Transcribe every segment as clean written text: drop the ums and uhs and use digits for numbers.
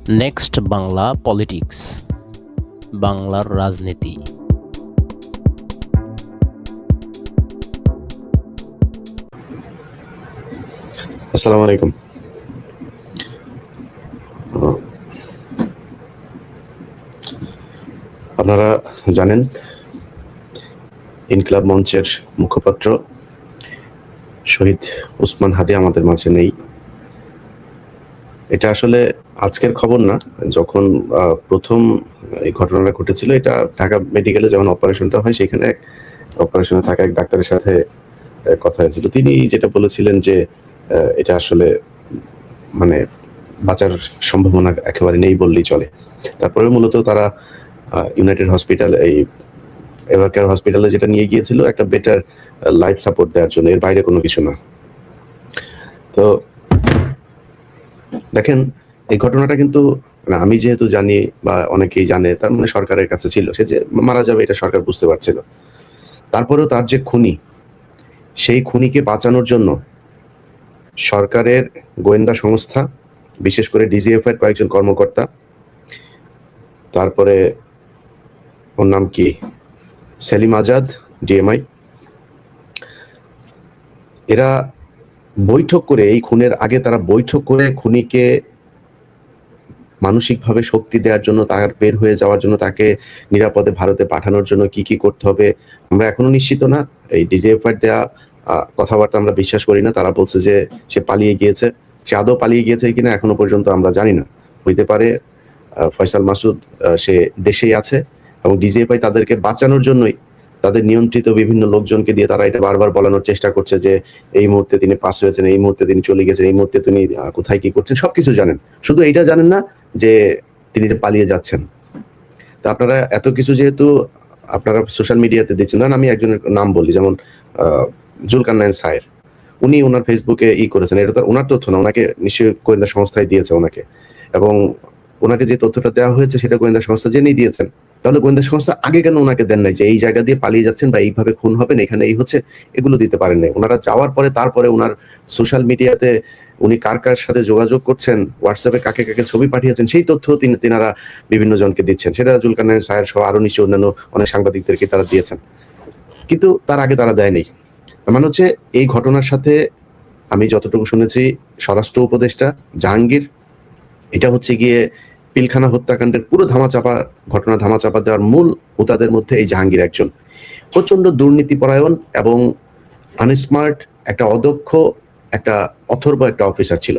Next Bangla politics, বাংলার রাজনীতি। আসসালামু আলাইকুম। আপনারা জানেন ইনকিলাব মঞ্চের মুখপাত্র শহীদ ওসমান হাদি আমাদের মাঝে নেই। এটা আসলে আজকের খবর না। যখন প্রথম এই ঘটনাটা ঘটেছিল, এটা ঢাকা মেডিকেলে যখন অপারেশনটা হয়, সেখানে অপারেশনে থাকা এক ডাক্তারের সাথে কথা হয়েছিল। তিনি যেটা বলেছিলেন যে এটা আসলে মানে বাঁচার সম্ভাবনা একেবারে নেই বললেই চলে। তারপরে মূলত তারা ইউনাইটেড হসপিটাল, এই এভারকেয়ার হসপিটালে যেটা নিয়ে গিয়েছিল একটা বেটার লাইফ সাপোর্ট দেওয়ার জন্য, এর বাইরে কোনো কিছু না। তো দেখেন, এই ঘটনাটা কিন্তু আমি যেহেতু জানি বা অনেকেই জানে, তার মানে সরকারের কাছে ছিল, সে যে মারা যাবে এটা সরকার বুঝতে পারছিল। তারপরেও তার যে খুনি, সেই খুনিকে বাঁচানোর জন্য সরকারের গোয়েন্দা সংস্থা, বিশেষ করে ডিজিএফআই এর কয়েকজন কর্মকর্তা, তারপরে ওর নাম কি, সেলিম আজাদ, ডিএমআই, এরা বৈঠক করে, এই খুনের আগে তারা বৈঠক করে খুনিকে মানসিকভাবে শক্তি দেওয়ার জন্য, তার বের হয়ে যাওয়ার জন্য, তাকে নিরাপদে ভারতে পাঠানোর জন্য কি কি করতে হবে আমরা এখনো নিশ্চিত না। এই ডিজিএফআই দেওয়া কথাবার্তা আমরা বিশ্বাস করি না। তারা বলছে যে সে পালিয়ে গিয়েছে। সে আদৌ পালিয়ে গিয়েছে কিনা এখনো পর্যন্ত আমরা জানি না। হইতে পারে ফয়সাল মাসুদ সে দেশেই আছে এবং ডিজিএফআই তাদেরকে বাঁচানোর জন্যই তাদের নিয়ন্ত্রিত বিভিন্ন লোকজনকে দিয়ে তারা এটা বারবার বলানোর চেষ্টা করছে যে এই মুহূর্তে তিনি পাস হয়েছেন, এই মুহূর্তে তিনি চলে গেছেন, এই মুহূর্তে তিনি কোথায় কি করছেন সবকিছু জানেন, শুধু এইটা জানেন না যে তিনি যে পালিয়ে যাচ্ছেন। তা আপনারা এত কিছু যেহেতু আপনারা সোশ্যাল মিডিয়াতে দিচ্ছেন, ধরেন আমি একজনের নাম বলি, যেমন জুলকারনাইন সায়ের, উনি ওনার ফেসবুকে করেছেন, এটা তো ওনার তথ্য না, ওনাকে নিশ্চয়ই গোয়েন্দা সংস্থায় দিয়েছে ওনাকে, এবং ওনাকে যে তথ্যটা দেওয়া হয়েছে সেটা গোয়েন্দা সংস্থা জেনেই দিয়েছেন। তাহলে গোয়েন্দা সংস্থা আগে কেন ওনাকে দেন নাই যে এই জায়গা দিয়ে পালিয়ে যাচ্ছেন বা এইভাবে খুন হবেন, এখানে এই হচ্ছে, এগুলো দিতে পারেন নাই। ওনারা যাওয়ার পরে তারপরে ওনার সোশ্যাল মিডিয়াতে উনি কার কার সাথে যোগাযোগ করছেন, হোয়াটসঅ্যাপে কাকে কাকে ছবি পাঠিয়েছেন, সেই তথ্য তিনারা বিভিন্ন জনকে দিচ্ছেন। সেটা জুলকারনাইন সায়ের সহ আরো নিশ্চয়ই অন্যান্য অনেক সাংবাদিকদেরকে তারা দিয়েছেন, কিন্তু তার আগে তারা দেয়নি। মানে হচ্ছে এই ঘটনার সাথে আমি যতটুকু শুনেছি, স্বরাষ্ট্র উপদেষ্টা জাহাঙ্গীর, এটা হচ্ছে গিয়ে পিলখানা হত্যাকাণ্ডের পুরো ধামাচাপা দেওয়ার মূল হোতাদের মধ্যে এই জাহাঙ্গীর একজন। প্রচন্ড দুর্নীতিপরায়ণ এবং আনস্মার্ট, একটা অদক্ষ, একটা অথর্ব একটা অফিসার ছিল।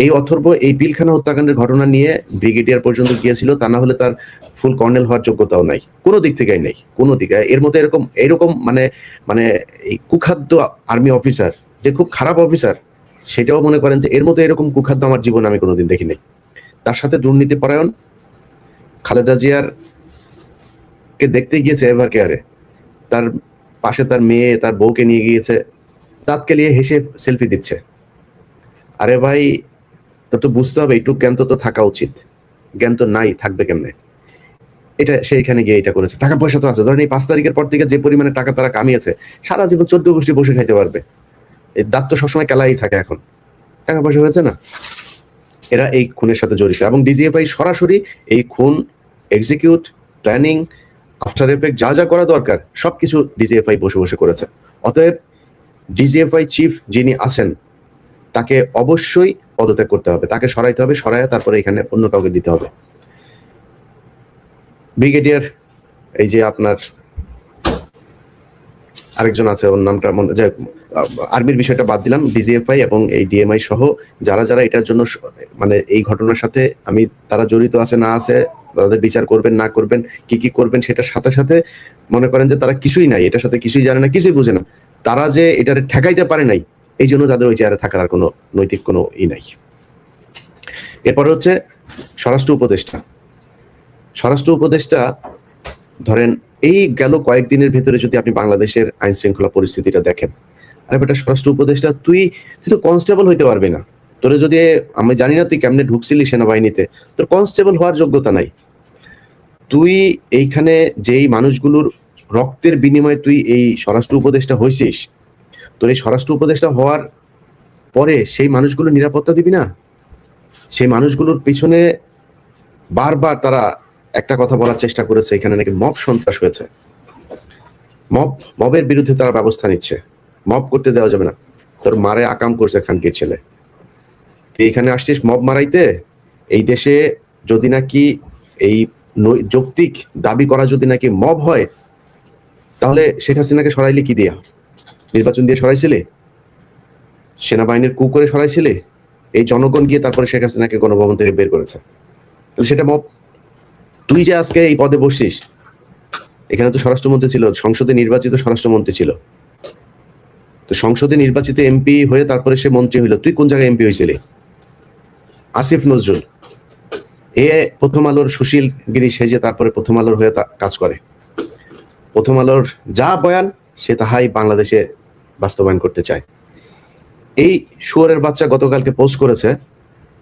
এই অথর্ব এই পিলখানা হত্যাকাণ্ডের ঘটনা নিয়ে ব্রিগেডিয়ার পর্যন্ত গিয়েছিল, তা না হলে তার ফুল কর্নেল হওয়ার যোগ্যতাও নাই, কোনো দিক থেকেই নেই, কোনো দিকে। এর মধ্যে এরকম মানে এই কুখাদ্য আর্মি অফিসার, যে খুব খারাপ অফিসার, সেটাও মনে করেন যে এর মধ্যে এরকম কুখাদ্য আমার জীবনে আমি কোনোদিন দেখি নাই। তার সাথে দুর্নীতিপরায়ণ, খালেদা জিয়ার কে দেখতে গিয়েছে এভারকেয়ারে, তার পাশে তার মেয়ে, তার বউকে নিয়ে গিয়েছে, দাঁতকে নিয়ে হেসে সেলফি দিচ্ছে। আরে ভাই, তোর তো বুঝতে হবে একটু জ্ঞান তো থাকা উচিত, জ্ঞান তো নাই, থাকবে কেমনে? এটা সেইখানে গিয়ে এটা করেছে। টাকা পয়সা তো আছে, ধরেন এই 5 তারিখের পর থেকে যে পরিমাণে টাকা তারা কামিয়েছে, সারা জীবন 14 গোষ্ঠী বসে খাইতে পারবে। এই দাঁত তো সবসময় কেলাই থাকে, এখন টাকা পয়সা হয়েছে না। এরা এই খুনের সাথে জড়িত এবং ডিজিএফআই সরাসরি এই খুন এক্সিকিউট, প্ল্যানিং, আফটার এফেক্ট যা যা করা দরকার সবকিছু ডিজিএফআই বসে বসে করেছে। অতএব ডিজিএফআই চিফ যিনি আছেন তাকে অবশ্যই পদত্যাগ করতে হবে, তাকে সরাইতে হবে, সরাইয়া তারপরে এখানে অন্য কাউকে দিতে হবে। ব্রিগেডিয়ার, এই যে আপনার আরেকজন আছে, ওর নামটা যে আর্মির বিষয়টা বাদ দিলাম, ডিজিএফআই এবং এই ডিএমআই সহ যারা যারা এটার জন্য মানে এই ঘটনার সাথে তারা জড়িত আছে না আছে, তাদের বিচার করবেন না করবেন, কি কি করবেন, সেটার সাথে সাথে মনে করেন যে তারা কিছুই নাই, এটার সাথে কিছুই জানে না, কিছুই বুঝে না, তারা যে এটার ঠেকাইতে পারে নাই, এই জন্য তাদের ওই চেয়ারে থাকার আর কোনো নৈতিক কোনো নাই। এরপরে হচ্ছে স্বরাষ্ট্র উপদেষ্টা ধরেন এই গেল কয়েকদিনের ভেতরে যদি আপনি বাংলাদেশের আইন শৃঙ্খলা পরিস্থিতিটা দেখেন, আরে বেটা স্বরাষ্ট্র উপদেষ্টা, তুই তো কনস্টেবল হইতে পারবি না। তোরে যদি, আমি জানি না তুই কেমনে ঢুকছিলি সেনাবাহিনীতে, তোর কনস্টেবল হওয়ার যোগ্যতা নাই। তুই এইখানে যেই মানুষগুলোর রক্তের বিনিময়ে তুই এই স্বরাষ্ট্র উপদেষ্টা হয়েছিস, তোর এই স্বরাষ্ট্র উপদেষ্টা হওয়ার পরে সেই মানুষগুলো নিরাপত্তা দিবি না? সেই মানুষগুলোর পিছনে বারবার তারা একটা কথা বলার চেষ্টা করেছে, এখানে নাকি মব সন্ত্রাস হয়েছে, মবের বিরুদ্ধে তারা ব্যবস্থা নিচ্ছে, মব করতে দেওয়া যাবে না। তোর মারে আকাম করছে খানকির ছেলে, তুই এখানে আসছিস মব মারাইতে। এই দেশে যদি নাকি এই যৌক্তিক দাবি করা যদি নাকি মব হয়, তাহলে শেখ হাসিনাকে সরাইলে কি দিয়া? নির্বাচন দিয়ে সরাইছিলে? সেনাবাহিনীর কু করে সরাইছিলে? এই জনগণ গিয়ে তারপরে শেখ হাসিনাকে গণভবন থেকে বের করেছে, তাহলে সেটা মব। তুই যে আজকে এই পদে বসছিস, এখানে তো স্বরাষ্ট্রমন্ত্রী ছিল, সংসদে নির্বাচিত স্বরাষ্ট্রমন্ত্রী ছিল, তো সংসদে নির্বাচিত এমপি হয়ে তারপরে সে মন্ত্রী হইল। তুই কোন জায়গায় এমপি হয়েছিলি? আসিফ নজরুল এ প্রথম আলোর সুশীলগিরি সেজে তারপরে প্রথম আলোর হয়ে কাজ করে। প্রথম আলোর যা বয়ান সে তাহাই বাংলাদেশে বাস্তবায়ন করতে চায়। এই শুয়োরের বাচ্চা গতকালকে পোস্ট করেছে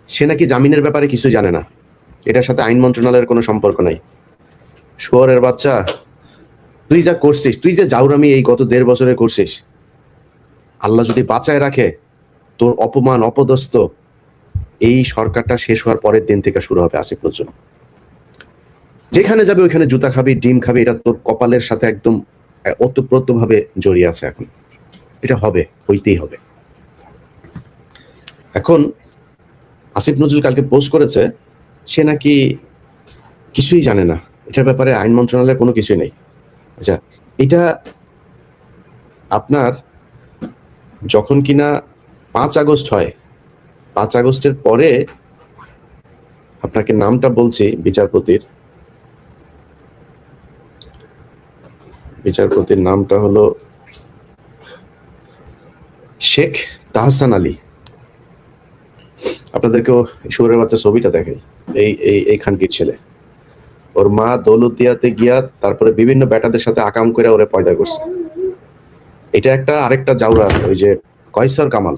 সে নাকি জামিনের ব্যাপারে কিছু জানে না, এটার সাথে আইন মন্ত্রণালয়ের কোনো সম্পর্ক নাই। শুয়োরের বাচ্চা, তুই যা করছিস, তুই যে জাউরামি এই গত 1.5 বছরে করছিস, আল্লাহ যদি বাঁচায় রাখে, তোর অপমান অপদস্থ এই সরকারটা শেষ হওয়ার পরের দিন থেকে শুরু হবে। আসিফ নজরুল যেখানে যাবে ওইখানে জুতা খাবি, ডিম খাবি, এটা তোর কপালের সাথে একদম ওতপ্রোত ভাবে জড়িয়ে আছে। এখন এটা হবে, হইতেই হবে। এখন আসিফ নজরুল কালকে পোস্ট করেছে সে নাকি কিছুই জানে না, এটার ব্যাপারে আইন মন্ত্রণালয়ের কোনো কিছুই নেই। আচ্ছা, এটা আপনার যখন কিনা 5 আগস্ট হয়, 5 আগস্টের পরে আপনাকে নামটা বলছি, বিচারপতির নামটা হলো শেখ তাহসান আলী। আপনাদেরকেও শুয়োরের বাচ্চা ছবিটা দেখাই। এই খানকির ছেলে, ওর মা দৌলতদিয়াতে গিয়া তারপরে বিভিন্ন বেটাদের সাথে আকাম করে ওরে পয়দা করছে। এটা একটা আরেকটা জাউরা, ওই যে কয়সার কামাল,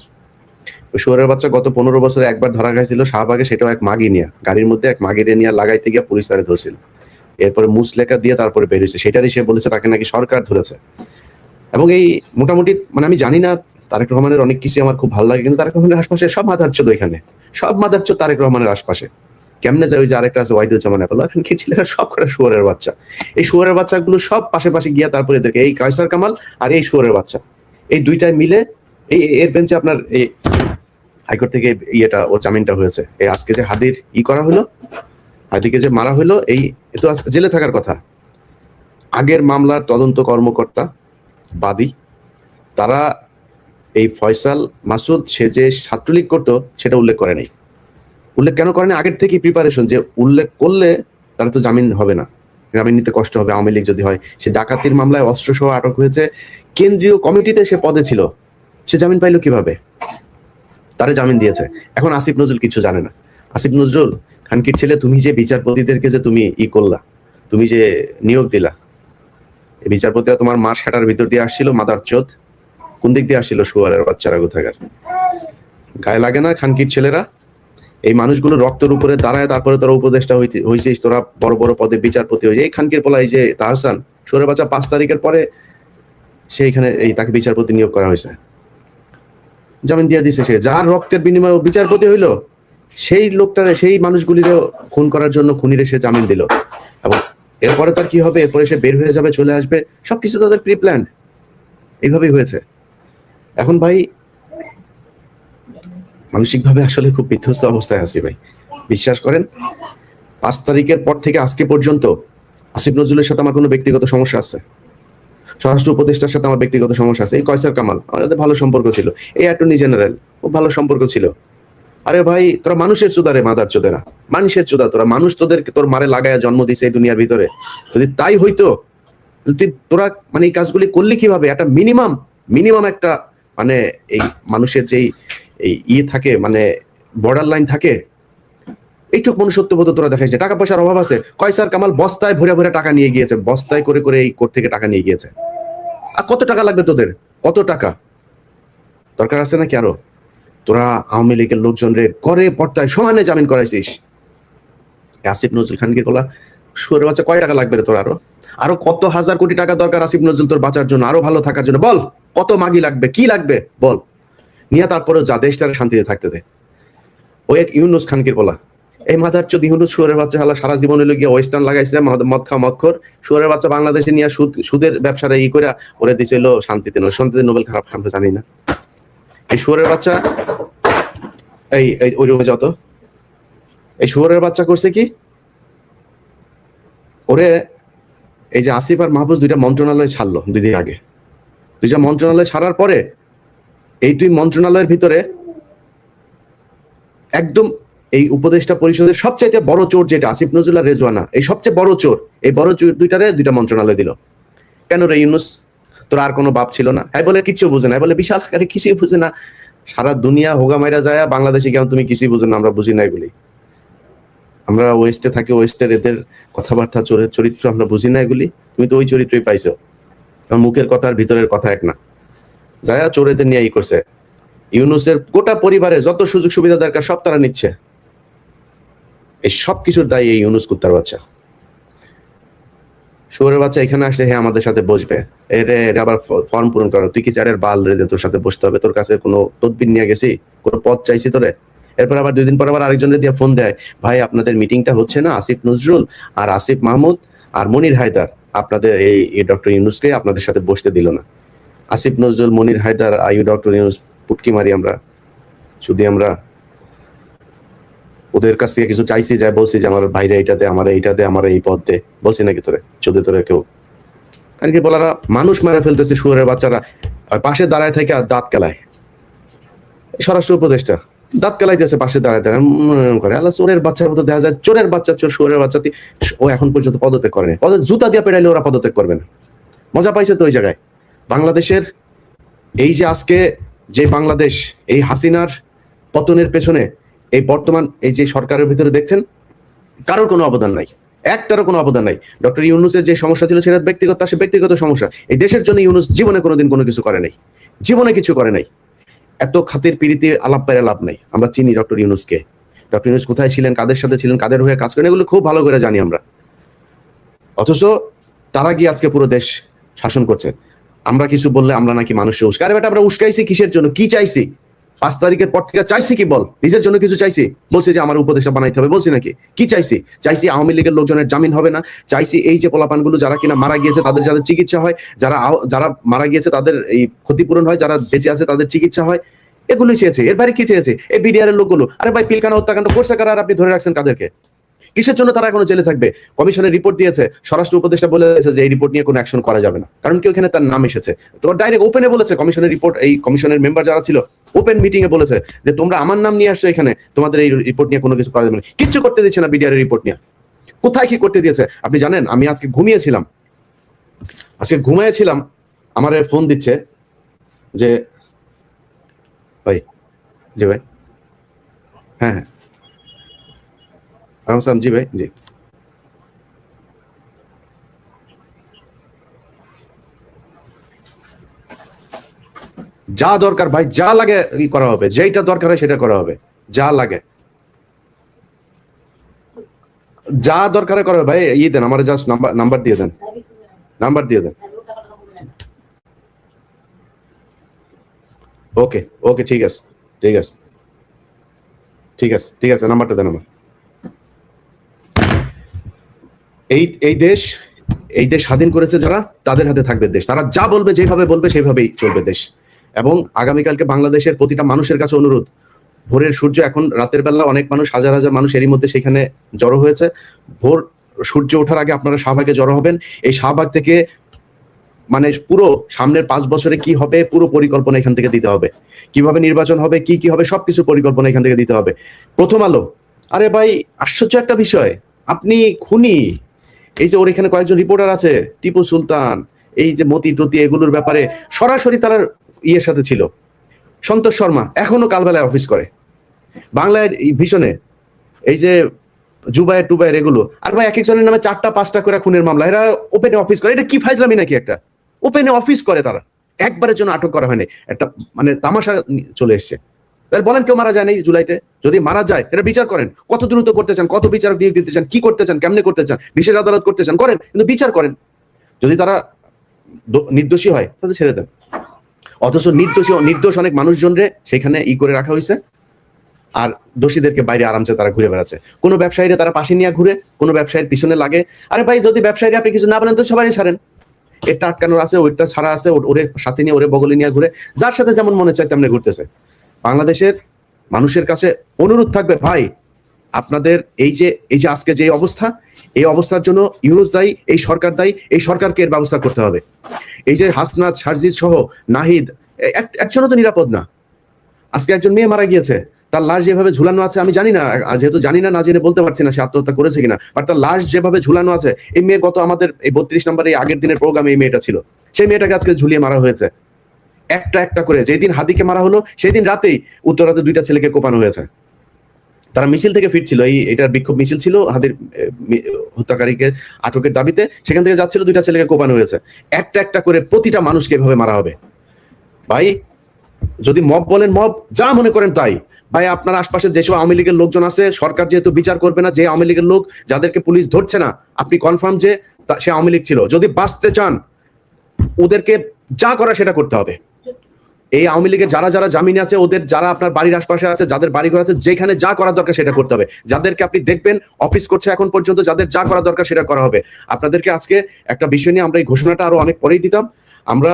ওই শুয়োরের বাচ্চা গত 15 বছরে একবার ধরা গেছিল শাহবাগে, সেটাও এক মাগি নিয়ে, গাড়ির মধ্যে এক মাগিরে নিয়ে লাগাইতে গিয়ে পুলিশ তারে ধরছিল। এরপরে মুসলেখা দিয়ে তারপরে বের হয়েছে, সেটারই সে বলেছে তাকে নাকি সরকার ধরেছে। এবং এই মোটামুটি মানে আমি জানি না, তারেক রহমানের অনেক কিছু আমার খুব ভালো লাগে, কিন্তু তারেক রহমানের আশপাশে সব মাদারচোদ, এখানে সব মাদারচোদ তারেক রহমানের আশপাশে। কেমনে যায়? ওই যে আরেকটা আছে ওয়াহিদুজ্জামান অ্যাপল, এখন কি ছিল, সব করে শুয়োরের বাচ্চা। এই শুয়োরের বাচ্চাগুলো সব পাশে গিয়া তারপরে এদেরকে, এই কয়সার কামাল আর এই শুয়োরের বাচ্চা, এই দুইটাই মিলে এর বেঞ্চে আপনার এই হাইকোর্ট থেকে ওর জামিনটা হয়েছে। এই আজকে যে হাদির করা হলো, হাদিকে যে মারা হলো, এই তো জেলে থাকার কথা। আগের মামলার তদন্ত কর্মকর্তা বাদী, তারা এই ফয়সাল মাসুদ সে যে ছাত্রলীগ করতো সেটা উল্লেখ করে নাই। উল্লেখ কেন করেনি? আগের থেকেই প্রিপারেশন, যে উল্লেখ করলে তারা তো জামিন হবে না, জামিন নিতে কষ্ট হবে। আওয়ামী লীগ যদি হয়, সে ডাকাতির মামলায় অস্ত্র সহ আটক হয়েছে, কেন্দ্রীয় কমিটিতে সে পদে ছিল, সে জামিন পাইলো কিভাবে? তারে জামিন দিয়েছে। এখন আসিফ নজরুল কিছু জানে না। আসিফ নজরুল খানকির ছেলে, তুমি যে বিচারপতিদেরকে যে তুমি করলা, তুমি যে নিয়োগ দিলা, এই বিচারপতিরা তোমার মার শাটার ভিতর দিয়ে আসছিল, মাদারচোদ কোন দিক দিয়ে আসছিল? শুয়ারের বাচ্চারা কোথাকার, গায়ে লাগে না খানকির ছেলেরা? এই মানুষগুলো রক্তের উপরে দাঁড়ায়, তারপরে তোরা উপদেষ্টা হয়েছিস, তোরা বড় বড় পদে বিচারপতি হয়েছে। এই খানকির পোলা, এই যে তাহসান, শুয়ারের বাচ্চা 5 তারিখের পরে সেইখানে তাকে বিচারপতি নিয়োগ করা হয়েছে, জামিন দিয়ে দিছে। সে যার রক্তের বিনিময়ে বিচারপতি হইলো, সেই লোকটারে, সেই মানুষগুলিরও খুন করার জন্য খুনিরে সে জামিন দিল। এবং এরপরে তার কি হবে? এরপরে সে বের হয়ে যাবে, চলে আসবে, সবকিছু তাদের প্রি প্ল্যান, এইভাবেই হয়েছে। এখন ভাই মানসিকভাবে আসলে খুব বিধ্বস্ত অবস্থায় আছি ভাই। বিশ্বাস করেন, 5 তারিখের পর থেকে আজকে পর্যন্ত আসিফ নজরুলের সাথে আমার কোনো ব্যক্তিগত সমস্যা আছে, স্বরাষ্ট্র উপদেষ্টার সাথে আমার ব্যক্তিগত সমস্যা আছে, এই কয়সার কামাল আমাদের ভালো সম্পর্ক ছিল, এই অ্যাটর্নি জেনারেল ও ভালো সম্পর্ক ছিল। আরে ভাই, তোরা মানুষের চোদারে, মাদার চোদেরা, মানুষের চোদা তোরা। মানুষ তোর মারে লাগায় জন্ম দিছে এই দুনিয়ার ভিতরে। যদি তাই হইতো, তোরা মানে এই কাজগুলি করলি কিভাবে? একটা মিনিমাম একটা মানে এই মানুষের যেই এই থাকে, মানে বর্ডার লাইন থাকে, এইটুক মনুষ্যত্ববোধ তোরা দেখাইছে। টাকা পয়সার অভাব আছে, কয়সার কামাল বস্তায় ভরে টাকা নিয়ে গিয়েছে, বস্তায় করে এই কোর্ট থেকে টাকা নিয়ে গিয়েছে। আর কত টাকা লাগবে তোদের? কত টাকা দরকার আছে নাকি আরো? তোরা আওয়ামী লীগের লোকজন রে করে পর্দায় সমানে জামিন করাইছিস। আসিফ নজরুল খানকির বলা শুয়োরের বাচ্চা, কয় টাকা লাগবে রে তোর? আরো কত হাজার কোটি টাকা দরকার আসিফ নজরুল তোর বাঁচার জন্য, আরো ভালো থাকার জন্য। বল, কত মাগি লাগবে, কি লাগবে বল, নিয়ে তারপরে যা দেশটারে শান্তিতে থাকতে দে। ওই এক ইউনুস খানকির বলা, এই মাথার চোদ ইউনুস শুয়োরের বাচ্চা হালা সারা জীবন হইলো গিয়ে ওয়েস্টার্ন লাগাইছে, মদ খা মদখোর শুয়োরের বাচ্চা বাংলাদেশে নিয়ে সুদের ব্যবসাটা করে ওরে দিছিল শান্তিতে নোবেল খারাপ আমরা জানি না। এই শুয়োরের বাচ্চা এই ওই রুমে যত এই শুয়োরের বাচ্চা করছে কি, ওরে এই যে আসিফ আর মাহফুজ দুইটা মন্ত্রণালয় ছাড়লো 2 দিন আগে। দুইটা মন্ত্রণালয় ছাড়ার পরে এই 2 মন্ত্রণালয়ের ভিতরে একদম এই উপদেষ্টা পরিষদের সবচাইতে বড় চোর যেটা আসিফ নজরুল আর রেজওয়ানা, এই সবচেয়ে বড় চোর, এই বড় চোর দুইটারে 2টা মন্ত্রণালয় দিল। কেন রে ইউনুস, তোর আর কোনো বাপ ছিল না? হ্যাঁ বলে কিচ্ছু বুঝে না, বলে বিশাল আকারে কিছুই বুঝে না, সারা দুনিয়া হোগা মাইরা যায়, বাংলাদেশে কেমন তুমি কিছুই বুঝো না, আমরা বুঝি না এগুলি, আমরা ওয়েস্টে থাকি, ওয়েস্টের এদের কথাবার্তা চরিত্র আমরা বুঝি না এগুলি, তুমি তো ওই চরিত্রই পাইছো। মুখের কথা আর ভিতরের কথা এক না, যায়া চোরেদের নিয়ে করছে। ইউনুসের গোটা পরিবারের যত সুযোগ সুবিধা দরকার সব তারা নিচ্ছে। এই সব কিছুর দায়ী এই ইউনুস কুত্তার বাচ্চা, শুয়োরের বাচ্চা এখানে আসছে, হ্যাঁ আমাদের সাথে বসবে, এর আবার ফর্ম পূরণ করা, তুই কি চারের বাল রে যে তোর সাথে বসতে হবে? তোর কাছে কোনো তদবির নিয়ে গেছি, কোনো পদ চাইছি তোরে? এরপর আবার 2 দিন পর আবার আরেকজনের দিয়ে ফোন দেয়, ভাই আপনাদের মিটিংটা হচ্ছে না, আসিফ নজরুল আর আসিফ মাহমুদ আর মনির হায়দার আপনাদের এই ডক্টর ইউনুসকে আপনাদের সাথে বসতে দিল না। আসিফ নজরুল, মনির হায়দার, ডক্টর ইউনুস পুটকি মারি আমরা, শুধু আমরা ওদের কাছ থেকে কিছু চাইছি, যায় বলছি যে আমার ভাইরা এইটাতে, আমার এইটাতে, আমার এই পদ দে, বলছি নাকি তোরে? চোদে তোরে কেউ? কারণ কি বলারা মানুষ মারা ফেলতেছে শুয়োরের বাচ্চারা, পাশে দাঁড়ায় থেকে দাঁত কেলায়। স্বরাষ্ট্র উপদেষ্টা দাঁত কেলাইতেছে পাশে দাঁড়ায় করে, আল্লাহ চোরের বাচ্চার মতো দেখা যায়, চোরের বাচ্চা চোর, শুয়োরের বাচ্চা। ও এখন পর্যন্ত পদত্যাগ করেনি, জুতা দিয়ে পেড়াইলে ওরা পদত্যাগ করবে না। মজা পাইছে তো ওই জায়গায়। বাংলাদেশের এই যে আজকে যে বাংলাদেশ, এই হাসিনার পতনের পেছনে এই বর্তমান এই যে সরকারের ভিতরে দেখছেন, কারোর কোনো অবদান নাই, একটারও কোনো অবদান নাই। ডক্টর ইউনুসের যে সমস্যা ছিল সেটা ব্যক্তিগত, সে ব্যক্তিগত সমস্যা। এই দেশের জন্য ইউনুস জীবনে কোনোদিন কোনো কিছু করে নাই, জীবনে কিছু করে নাই। এত খাতির পিরিতি আলাপ পেরে লাভ নাই। আমরা চিনি ডক্টর ইউনুসকে, ডক্টর ইউনুস কোথায় ছিলেন, কাদের সাথে ছিলেন, কাদের হয়ে কাজ করেন, এগুলো খুব ভালো করে জানি আমরা। অথচ তারা গিয়ে আজকে পুরো দেশ শাসন করছে। আমরা কিছু বললে আমরা নাকি মানুষকে উস্কাই। আরে বেটা, আমরা উস্কাইছি কিসের জন্য? কি চাইছি? 5 তারিখের পর থেকে চাইছি কি বল? নিজের জন্য কিছু চাইছি? বলছি যে আমার উপদেষ্টা বানাইতে হবে, বলছি নাকি? কি চাইছি? চাইছি আওয়ামী লীগের লোকজনের জামিন হবে না, চাইছি এই যে পোলাপানগুলো যারা কিনা মারা গিয়েছে তাদের যাদের চিকিৎসা হয়, যারা মারা গিয়েছে তাদের এই ক্ষতিপূরণ হয়, যারা বেঁচে আছে তাদের চিকিৎসা হয়, এগুলোই চেয়েছে। এর বাইরে কি চেয়েছে? এই বিডিআর এর লোকগুলো, আরে ভাই পিলখানা হত্যাকাণ্ড করছে কারা আর আপনি ধরে রাখছেন কাদেরকে? কিসের জন্য তারা এখনো জেলে থাকবে? কমিশনের রিপোর্ট দিয়েছে, স্বরাষ্ট্র উপদেষ্টা বলেছে যে এই রিপোর্ট নিয়ে কোনো অ্যাকশন করা যাবে না, কারণ কি ওখানে তার নাম এসেছে। তো ডাইরেক্ট ওপেনে বলেছে, কমিশনের রিপোর্ট, এই কমিশনের মেম্বার যারা ছিল ওপেন মিটিং এ বলেছে যে তোমরা আমার নাম নিয়ে আসছো এখানে, তোমাদের এই রিপোর্ট নিয়ে কোনো কিছু করা যাবে না। কিচ্ছু করতে দিচ্ছে না বিডিআর এর রিপোর্ট নিয়ে। কোথায় কি করতে দিয়েছে আপনি জানেন? আমি আজকে ঘুমিয়েছিলাম, আমার ফোন দিচ্ছে যে ভাই, জি ভাই, হ্যাঁ হ্যাঁ আরাম জি ভাই, জি যা দরকার ভাই, যা লাগে করা হবে, যেটা দরকার হয় সেটা করা হবে, যা লাগে যা দরকার করা হবে ভাই। দেন আমার জাস্ট নাম্বার দিয়ে দেন, নাম্বার দিয়ে দেন। ওকে ওকে, ঠিক আছে ঠিক আছে ঠিক আছে ঠিক আছে, নাম্বারটা দেন আমার। এই দেশ স্বাধীন করেছে যারা, তাদের হাতে থাকবে দেশ। তারা যা বলবে, যেভাবে বলবে সেইভাবেই চলবে দেশ। এবং আগামীকালকে বাংলাদেশের প্রতিটা মানুষের কাছে অনুরোধ, ভোরের সূর্য এখন রাতের বেলা অনেক মানুষ, হাজার হাজার মানুষ এরই মধ্যে সেখানে জড়ো হয়েছে। ভোর সূর্য ওঠার আগে আপনারা শাহবাগে জড়ো হবেন। এই শাহবাগ থেকে মানে পুরো সামনের 5 বছরে কি হবে পুরো পরিকল্পনা এখান থেকে দিতে হবে। কিভাবে নির্বাচন হবে, কি হবে, সবকিছু পরিকল্পনা এখান থেকে দিতে হবে। প্রথম আলো, আরে ভাই আশ্চর্য একটা বিষয়, আপনি খুনি, এই যে ওর এখানে কয়েকজন রিপোর্টার আছে, টিপু সুলতান, এই যে মতি টতি, এগুলোর ব্যাপারে সরাসরি তার ইয়ের সাথে ছিল। সন্তোষ শর্মা এখনো কালবেলায় অফিস করে বাংলায় ভীষণে, এই যে জুবায়ের টুবায়ের এগুলো। আর ভাই এক একজনের নামে 4টা 5টা করে খুনের মামলা, এরা ওপেনে অফিস করে। এটা কি ফাইজলামি নাকি? একটা ওপেনে অফিস করে তারা, একবারের জন্য আটক করা হয়নি, একটা মানে তামাশা চলে এসছে। তাহলে বলেন কেউ মারা যায় নাই জুলাইতে? যদি মারা যায় এটা বিচার করেন, কত দ্রুত করতে চান, কত বিচারক নিয়োগ দিতে চান, কি করতে চান, কেমনে করতে চান, বিশেষ আদালত করতে চান, করেন, কিন্তু বিচার করেন। যদি তারা নির্দোষী হয় তাদের ছেড়ে দেন। অথচ নির্দোষ অনেক মানুষজনরে সেখানে করে রাখা হয়েছে। আর দোষীদেরকে বাইরে আরামসে তারা ঘুরে বেড়াচ্ছে। কোনো ব্যবসায়ীরা তারা পাশে নিয়ে ঘুরে, কোনো ব্যবসায়ীর পিছনে লাগে। আরে ভাই, যদি ব্যবসায়ী আপনি কিছু না বলেন তো সবাই ছাড়েন, এটা আটকানোর আছে, ওইটা ছাড়া আছে, ওরে সাথে নিয়ে ওরে বগলে নিয়ে ঘুরে, যার সাথে যেমন মনে চায় তেমনি ঘুরতেছে। বাংলাদেশের মানুষের কাছে অনুরোধ থাকবে, ভাই আপনাদের এই যে আজকে যে অবস্থা, এই অবস্থার জন্য ইউনূস দায়ী, এই সরকার দায়ী, এই সরকারকে এর ব্যবস্থা করতে হবে। এই যে হাসনাত, সারজিৎ সহ নাহিদ, একজনও তো নিরাপদ না। আজকে একজন মেয়ে মারা গিয়েছে, তার লাশ যেভাবে ঝুলানো আছে, আমি জানি না, যেহেতু জানি না, না জেনে বলতে পারছি না সে আত্মহত্যা করেছে কিনা, বাট তার লাশ যেভাবে ঝুলানো আছে, এই মেয়ে গত আমাদের এই 32 নম্বর এই আগের দিনের প্রোগ্রামে এই মেয়েটা ছিল, সেই মেয়েটাকে আজকে ঝুলিয়ে মারা হয়েছে একটা একটা করে। যেই দিন হাদিকে মারা হলো সেই দিন রাতেই উত্তরাতে 2টা ছেলেকে কোপানো হয়েছে। তারা মিছিল থেকে ফিরছিল, এটার বিক্ষোভ মিছিল ছিল হাদির হত্যাকারীকে আটকের দাবিতে, সেখান থেকে যাচ্ছিল, 2টা ছেলেকে কোপানো হয়েছে। একটা একটা করে প্রতিটা মানুষকে এভাবে মারা হবে। ভাই যদি মব বলেন, মব যা মনে করেন তাই। ভাই আপনার আশপাশে যেসব আওয়ামী লীগের লোকজন আছে, সরকার যেহেতু বিচার করবে না, যে আওয়ামী লীগের লোক যাদেরকে পুলিশ ধরছে না, আপনি কনফার্ম যে সে আওয়ামী লীগ ছিল, যদি বাঁচতে চান ওদেরকে যা করা সেটা করতে হবে। এই আওয়ামী লীগের যারা যারা জামিনে আছে, ওদের যারা আপনার বাড়ির আশপাশে আছে, যাদের বাড়িঘর আছে, যেখানে যা করা দরকার সেটা করতে হবে। যাদেরকে আপনি দেখবেন অফিস করছে এখন পর্যন্ত, যাদের যা করা দরকার সেটা করা হবে। আপনাদেরকে আজকে একটা বিষয় নিয়ে আমরা এই ঘোষণাটা আরো অনেক পরেই দিতাম। আমরা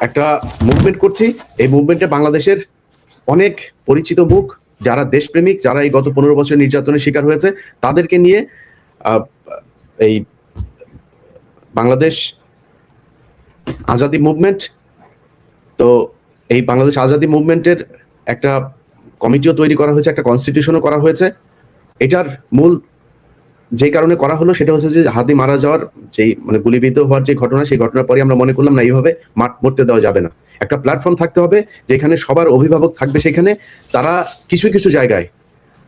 একটা মুভমেন্ট করছি, এই মুভমেন্টে বাংলাদেশের অনেক পরিচিত মুখ, যারা দেশপ্রেমিক, যারা এই গত 15 বছর নির্যাতনের শিকার হয়েছে, তাদেরকে নিয়ে এই বাংলাদেশ আজাদি মুভমেন্ট, তো এই বাংলাদেশ আজাদি মুভমেন্টের একটা কমিটিও তৈরি করা হয়েছে, একটা কনস্টিটিউশনও করা হয়েছে। এটার মূল যে কারণে করা হলো সেটা হচ্ছে যে হাদি মারা যাওয়ার যেই মানে গুলিবিদ্ধ হওয়ার যে ঘটনা, সেই ঘটনার পরে আমরা মনে করলাম না এইভাবে মরতে দেওয়া যাবে না, একটা প্ল্যাটফর্ম থাকতে হবে যেখানে সবার অভিভাবক থাকবে। সেখানে তারা কিছু কিছু জায়গায়,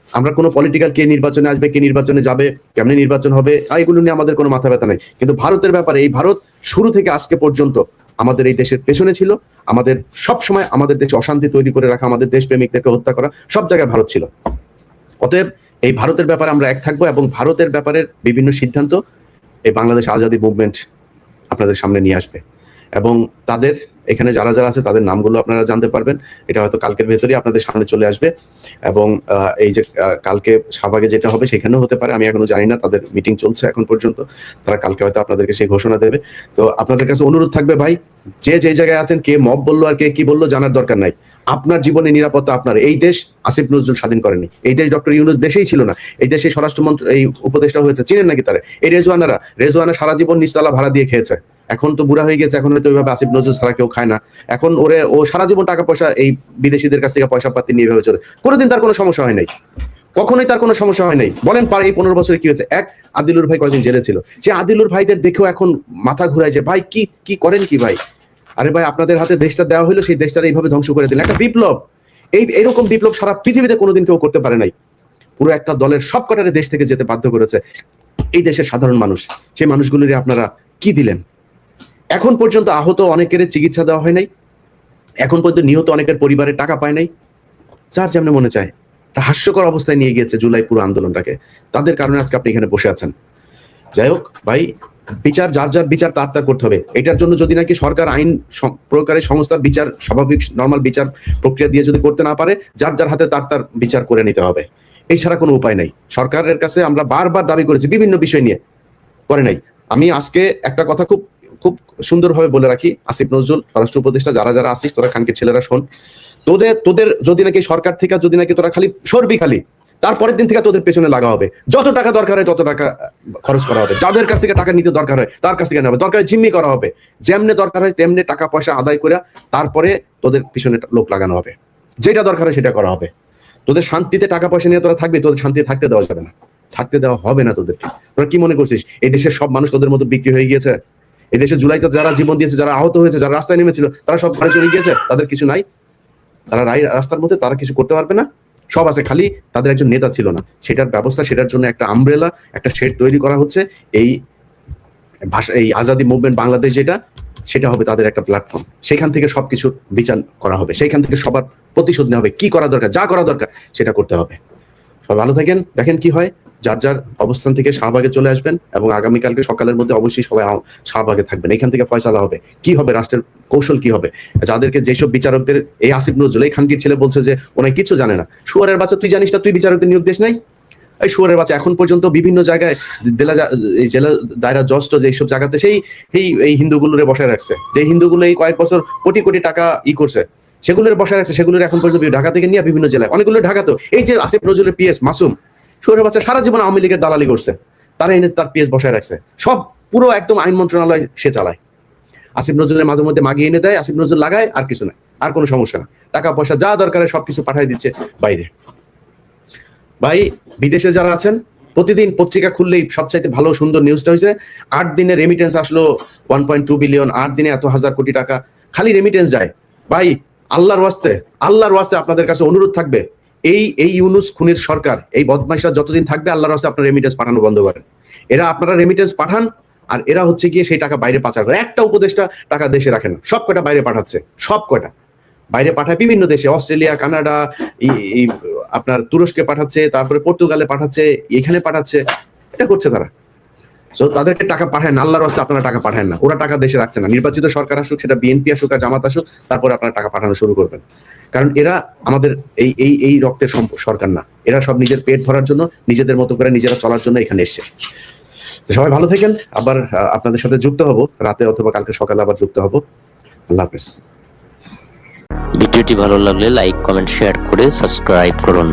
আমরা কোনো পলিটিক্যাল কে নির্বাচনে আসবে, কে নির্বাচনে যাবে, কেমনি নির্বাচন হবে, এগুলো নিয়ে আমাদের কোনো মাথা ব্যথা নেই। কিন্তু ভারতের ব্যাপারে, এই ভারত শুরু থেকে আজকে পর্যন্ত আমাদের এই দেশের পেছনে ছিল, আমাদের সব সময় আমাদের দেশে অশান্তি তৈরি করে রাখা, আমাদের দেশপ্রেমিকদেরকে হত্যা করা, সব জায়গায় ভারত ছিল। অতএব এই ভারতের ব্যাপারে আমরা এক থাকবো এবং ভারতের ব্যাপারে বিভিন্ন সিদ্ধান্ত এই বাংলাদেশ আজাদি মুভমেন্ট আপনাদের সামনে নিয়ে আসবে। এবং তাদের এখানে যারা যারা আছে তাদের নামগুলো আপনারা জানতে পারবেন, এটা হয়তো কালকের ভেতরেই আপনাদের সামনে চলে আসবে। এবং এই যে কালকে শাহবাগে যেটা হবে সেখানেও হতে পারে, আমি এখনো জানি না, তাদের মিটিং চলছে এখন পর্যন্ত, তারা কালকে হয়তো আপনাদেরকে সেই ঘোষণা দেবে। তো আপনাদের কাছে অনুরোধ থাকবে, ভাই যে জায়গায় আছেন, কে মব বললো আর কে কি বললো জানার দরকার নাই। আপনার জীবনে নিরাপত্তা আপনার। এই দেশ আসিফ নজরুল স্বাধীন করেনি, এই দেশ ডক্টর ইউনূস দেশেই ছিল না, এই দেশে স্বরাষ্ট্রমন্ত্রী এই উপদেষ্টা হয়েছে, চিনেন নাকি তারা? এই রেজওয়ানা সারা জীবন নিচতলা ভাড়া দিয়ে খেয়েছে, এখন তো বুড়া হয়ে গেছে, এখন হয়তো ওইভাবে আসিফ নজরুল ছাড়া কেউ খায় না। এখন ও সারা জীবন টাকা পয়সা এই বিদেশিদের কাছ থেকে পয়সা পাতি নিয়ে এভাবে চলে, কোনোদিন তার কোনো সমস্যা হয় নাই, কখনোই তার কোনো সমস্যা হয় নাই। বলেন পারে এই 15 বছরে কি হয়েছে? এক আদিলুর ভাই কয়েকদিন জেলে ছিল, সে আদিলুর ভাইদের দেখেও এখন মাথা ঘুরায় যে ভাই কি করেন কি ভাই? আরে ভাই আপনাদের হাতে দেশটা দেওয়া হলো, সেই দেশটা এইভাবে ধ্বংস করে দিলেন। একটা বিপ্লব, এইরকম বিপ্লব সারা পৃথিবীতে কোনোদিন কেউ করতে পারে নাই। পুরো একটা দলের সব কটারে দেশ থেকে যেতে বাধ্য করেছে এই দেশের সাধারণ মানুষ। সেই মানুষগুলোরই আপনারা কি দিলেন? এখন পর্যন্ত আহত অনেকের চিকিৎসা দেওয়া হয় নাই, এখন পর্যন্ত নিহত অনেকের পরিবারের টাকা পায় নাই। যার যেমন মনে চায় একটা হাস্যকর অবস্থায় নিয়ে গিয়েছে জুলাই পুরো আন্দোলনটাকে। তাদের কারণে আজকে আপনি এখানে বসে আছেন। যাই হোক ভাই, বিচার যার যার বিচার তার করতে হবে। এটার জন্য যদি নাকি সরকার আইন প্রকারের সংস্থার বিচার, স্বাভাবিক নর্মাল বিচার প্রক্রিয়া দিয়ে যদি করতে না পারে, যার যার হাতে তার বিচার করে নিতে হবে, এছাড়া কোনো উপায় নাই। সরকারের কাছে আমরা বারবার দাবি করেছি বিভিন্ন বিষয় নিয়ে, করে নাই। আমি আজকে একটা কথা খুব খুব সুন্দরভাবে বলে রাখি, আসিফ নজরুল স্বরাষ্ট্র উপদেষ্টা, যারা যারা আসিস তোরা খানকের ছেলেরা শোন, তোদের যদি নাকি সরকার থেকে যদি নাকি তোরা খালি সরবি, খালি তারপরের দিন থেকে তোদের পেছনে লাগা হবে, যত টাকা দরকার হয় তত টাকা খরচ করা হবে, যাদের কাছ থেকে টাকা নিতে দরকার হয় তার কাছ থেকে নেওয়া হবে, দরকার জিম্মি করা হবে, যেমনে দরকার হয় তেমনি টাকা পয়সা আদায় করে তারপরে তোদের পিছনে লোক লাগানো হবে, যেটা দরকার হয় সেটা করা হবে। তোদের শান্তিতে টাকা পয়সা নিয়ে তোরা থাকবি, তোদের শান্তিতে থাকতে দেওয়া যাবে না, থাকতে দেওয়া হবে না তোদেরকে। তোরা কি মনে করছিস এই দেশের সব মানুষ তোদের মতো বিক্রি হয়ে গিয়েছে? এই দেশে জুলাইতে যারা জীবন দিয়েছে, যারা আহত হয়েছে, যারা রাস্তায় নেমেছিল, তারা সব ঘরে চলে গিয়েছে, তাদের কিছু নাই, তারা রাস্তার মধ্যে, তারা কিছু করতে পারবে না, সব আছে, খালি তাদের একজন নেতা ছিল না, সেটার ব্যবস্থা, সেটার জন্য একটা আমব্রেলা, একটা শেড তৈরি করা হচ্ছে। এই ভাষা, এই আজাদি মুভমেন্ট বাংলাদেশ যেটা, সেটা হবে তাদের একটা প্ল্যাটফর্ম, সেখান থেকে সবকিছু বিচার করা হবে, সেইখান থেকে সবার প্রতিশোধ নেওয়া হবে, কি করা দরকার, যা করা দরকার সেটা করতে হবে। সবাই ভালো থাকেন, দেখেন কি হয়। যার যার অবস্থান থেকে শাহবাগে চলে আসবেন এবং আগামীকালকে সকালের মধ্যে অবশ্যই সবাই শাহবাগে থাকবেন। এখান থেকে ফয়সালা হবে, কি হবে, রাষ্ট্রের কৌশল কি হবে। যাদেরকে যেসব বিচারকদের এই আসিফ নজরুল, এই খানকির ছেলে বলছে যে ওনাই কিছু জানে না। শুয়ারের বাচ্চা, তুই জানিস না তুই বিচারকদের নিয়োগ দিস নাই? এই শুয়ারের বাচ্চা এখন পর্যন্ত বিভিন্ন জায়গায় জেলা দায়রা জজ টজ এইসব জায়গাতে এই হিন্দুগুলোরে বসায় রাখছে, যে হিন্দুগুলো এই কয়েক বছর কোটি কোটি টাকা করছে, সেগুলোর বসায় রাখছে, সেগুলোর এখন পর্যন্ত ঢাকা থেকে নিয়ে বিভিন্ন জেলায়, অনেকগুলো ঢাকা। তো এই যে আসিফ নজরুলের পিএস মাসুম, শুয়ারের বাচ্চা সারা জীবন আওয়ামী লীগের দালালি করছে, তারা এনে তার পিএস বসায় রাখছে, সব পুরো একদম আইন মন্ত্রণালয় সে চালায়। আসিফ নজরুলের মাঝে মধ্যে মাগিয়ে এনে দেয়, আসিফ নজরুল লাগায়, আর কিছু নাই, আর কোনো সমস্যা না। টাকা পয়সা যা দরকার সবকিছু পাঠিয়ে দিচ্ছে বাইরে। ভাই বিদেশে যারা আছেন, প্রতিদিন পত্রিকা খুললেই সবচাইতে ভালো সুন্দর নিউজটা হয়েছে 8 দিনে রেমিটেন্স আসলো 1.2 বিলিয়ন, 8 দিনে এত হাজার কোটি টাকা খালি রেমিটেন্স যায়। ভাই আল্লাহর ওয়াস্তে আপনাদের কাছে অনুরোধ থাকবে, এই ইউনুস খুনির সরকার, এই বদমাইশরা যতদিন থাকবে, আল্লাহর ওয়াস্তে আপনারা রেমিটেন্স পাঠানো বন্ধ করেন। আপনারা রেমিটেন্স পাঠান, আর এরা হচ্ছে গিয়ে সেই টাকা বাইরে পাচার করে। একটা উপদেষ্টা টাকা দেশে রাখে না, সব কটা বাইরে পাঠাচ্ছে, সব কটা বাইরে পাঠায় বিভিন্ন দেশে, অস্ট্রেলিয়া, কানাডা, আপনার তুরস্কে পাঠাচ্ছে, তারপরে পর্তুগালে পাঠাচ্ছে, এখানে পাঠাচ্ছে, এটা করছে তারা। সো তাদেরকে টাকা পাঠায় না, আল্লাহর রাস্তায় আপনারা টাকা পাঠায় না, ওরা টাকা দেশে রাখছে না। নির্বাচিত সরকার আসুক, সেটা বিএনপি আসুক আর জামাত আসুক, তারপরে আপনারা টাকা পাঠানো শুরু করবেন। কারণ এরা আমাদের এই রক্তের সরকার না, এরা সব নিজের পেট ভরার জন্য, নিজেদের মতো করে নিজেরা চলার জন্য এখানে এসছে। সবাই ভালো থাকেন, আবার আপনাদের সাথে যুক্ত হব রাতে অথবা কালকে সকালে আবার যুক্ত হব। আল্লাহ হাফেজ। ভিডিওটি ভালো লাগলে লাইক, কমেন্ট, শেয়ার করে সাবস্ক্রাইব করুন।